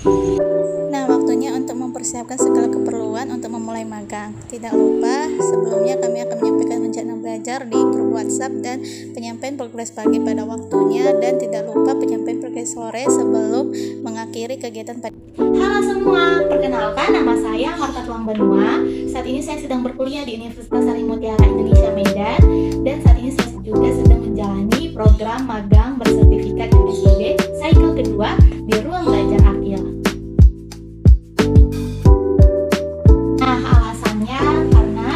Nah, waktunya untuk mempersiapkan segala keperluan untuk memulai magang. Tidak lupa, sebelumnya kami akan menyampaikan rencana belajar di grup WhatsApp dan penyampaian progres pagi pada waktunya, dan tidak lupa penyampaian progres sore sebelum mengakhiri kegiatan pada. Halo semua, perkenalkan nama saya Marta Tuang Benua. Saat ini saya sedang berkuliah di Universitas Sari Mutiara Indonesia Medan, dan saat ini saya juga sedang menjalani program magang bersertifikat MSIB cycle kedua di Ruang Belajar Akil. Nah, alasannya karena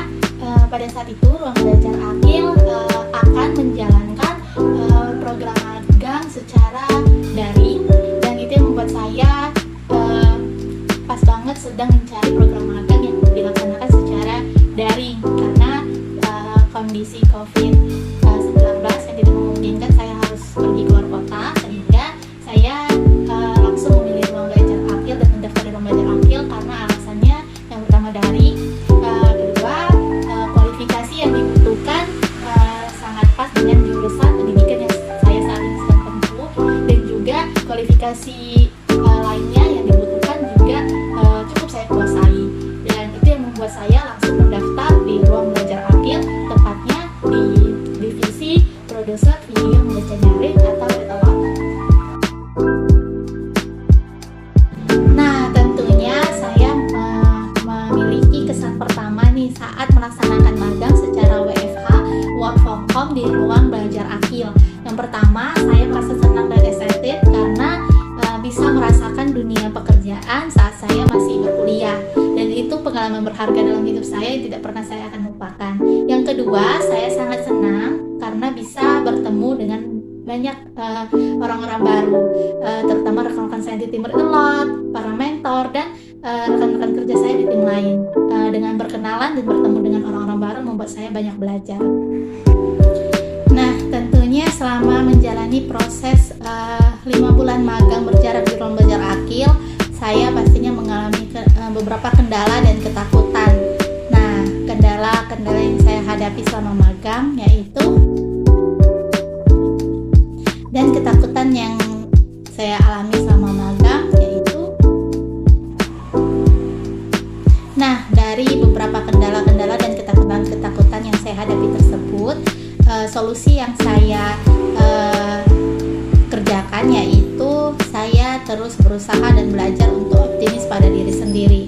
pada saat itu Ruang Belajar Akil akan menjalankan program magang secara daring, dan itu yang membuat saya pas banget sedang mencari program magang yang dilaksanakan secara daring karena kondisi COVID-19 yang tidak memungkinkan saya harus pergi keluar kota, sehingga saya langsung memilih Ruang Belajar Akil dan mendaftar di Ruang Belajar Akil karena alasannya yang pertama daring, kedua kualifikasi yang dibutuhkan sangat pas dengan jurusan pendidikan yang saya saat ini sedang tempuh, dan juga kualifikasi lainnya yang dibutuhkan juga cukup saya kuasai, dan itu yang membuat saya langsung mendaftar di Ruang Belajar Akil, tepatnya di divisi produser video membaca nyaring atau RITELOT. Nah, tentunya saya memiliki kesan pertama nih saat melaksanakan magang secara WFH work from home di Ruang Belajar Akil. Yang pertama, saya merasa senang dan excited karena bisa merasakan dunia pekerjaan saat saya masih berkuliah, dan itu pengalaman berharga dalam hidup saya yang tidak pernah saya akan lupakan. Yang kedua, saya sangat senang karena bisa bertemu dengan banyak orang-orang baru, terutama rekan-rekan saya di tim RITELOT, para mentor, dan rekan-rekan kerja saya di tim lain. Dengan berkenalan dan bertemu dengan orang-orang baru membuat saya banyak belajar. Nah, tentunya selama menjalani proses 5 bulan magang berjarak di Ruang Belajar Akil, saya pastinya mengalami beberapa kendala dan ketakutan. Nah, kendala-kendala yang saya hadapi selama magang yaitu, dan ketakutan yang saya alami selama magang yaitu, nah, dari beberapa kendala-kendala dan ketakutan-ketakutan yang saya hadapi tersebut, solusi yang saya kerjakan yaitu saya terus berusaha dan belajar untuk optimis pada diri sendiri,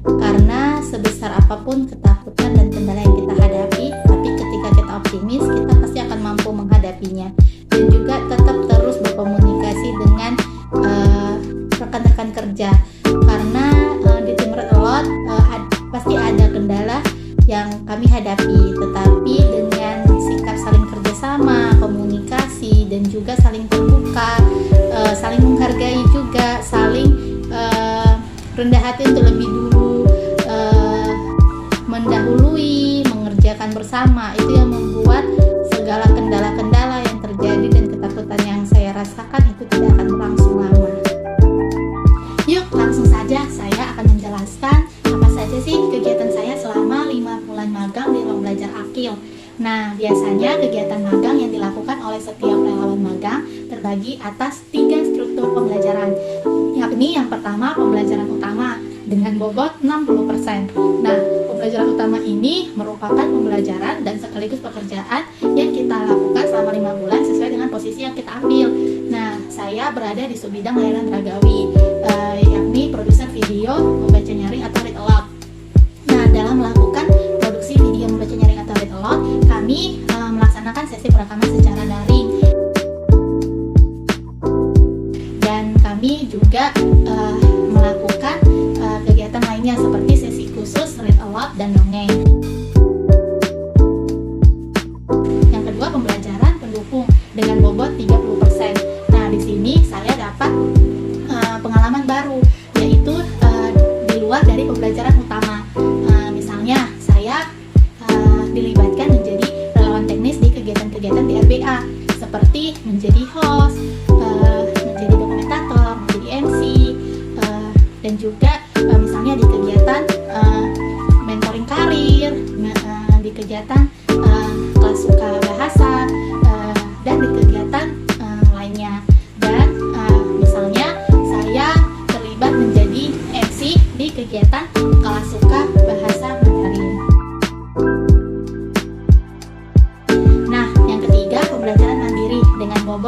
karena sebesar apapun ketakutan dan kendala yang kita hadapi, tapi ketika kita optimis, kita pasti akan mampu menghadapinya. Dan juga tetap terus berkomunikasi dengan rekan-rekan kerja, karena di tim RITELOT pasti ada kendala yang kami hadapi, tetapi dengan sikap saling kerjasama, komunikasi, dan juga saling terbuka, saling menghargai juga, saling rendah hati untuk lebih dulu mendahului, mengerjakan bersama, itu yang membuat segala kendala-kendala yang terjadi dan ketakutan yang saya rasakan itu tidak akan berlangsung lama. Yuk, langsung saja saya akan menjelaskan apa saja sih kegiatan saya selama 5 bulan magang di Ruang Belajar Akil. Nah, biasanya kegiatan magang yang dilakukan oleh setiap relawan magang terbagi atas 3 struktur pembelajaran, yakni yang pertama pembelajaran utama dengan bobot 60%. Nah, pembelajaran utama ini merupakan pembelajaran dan sekaligus pekerjaan yang kita lakukan selama 5 bulan sesuai dengan posisi yang kita ambil. Nah, saya berada di subbidang layanan ragawi, yakni produser video membaca nyaring atau RITELOT. Nah, dalam melakukan produksi video membaca nyaring atau RITELOT, kami melaksanakan sesi perekaman secara daring, dan kami juga melakukan kegiatan lainnya seperti sesi khusus, RITELOT, dan dongeng. Yang kedua, pembelajaran pendukung dengan bobot 30%. Nah, di sini saya dapat pengalaman baru, yaitu di luar dari pembelajaran utama. Misalnya, saya dilibatkan menjadi relawan teknis di kegiatan-kegiatan di RBA, seperti menjadi host, menjadi dokumentator, menjadi MC, dan juga misalnya di kegiatan mentoring karir, di kegiatan kelas suka bahasa, dan di kegiatan lainnya. Dan misalnya saya terlibat menjadi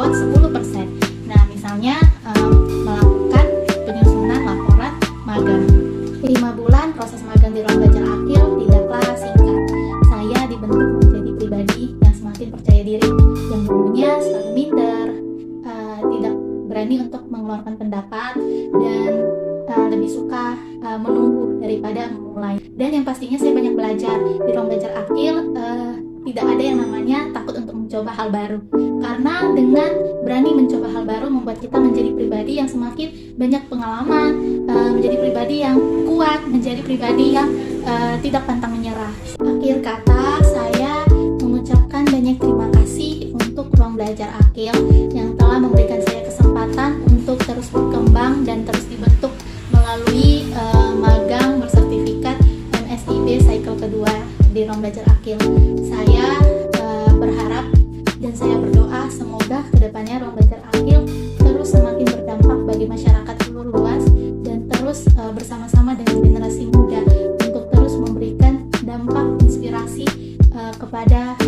menganggot 10%. Nah, misalnya melakukan penyusunan laporan magang. 5 bulan proses magang di ruang belajar Akil tidaklah singkat. Saya dibentuk menjadi pribadi yang semakin percaya diri, yang dulunya selalu minder, tidak berani untuk mengeluarkan pendapat, dan lebih suka menunggu daripada memulai. Dan yang pastinya saya banyak belajar di ruang belajar Akil. Tidak ada yang namanya takut untuk mencoba hal baru, karena dengan berani mencoba hal baru membuat kita menjadi pribadi yang semakin banyak pengalaman, menjadi pribadi yang kuat, menjadi pribadi yang tidak pantang menyerah. Akhir kata, saya mengucapkan banyak terima kasih untuk ruang belajar Akil yang telah memberikan saya kesempatan untuk terus berkembang dan terus dibentuk melalui magang bersertifikat MSIB cycle kedua di ruang belajar Akil. Saya berharap dan saya berdoa semoga kedepannya ruang belajar Akil terus semakin berdampak bagi masyarakat seluruh luas dan terus bersama-sama dengan generasi muda untuk terus memberikan dampak inspirasi kepada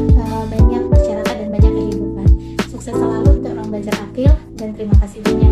banyak masyarakat dan banyak kehidupan. Sukses selalu untuk ruang belajar Akil dan terima kasih banyak.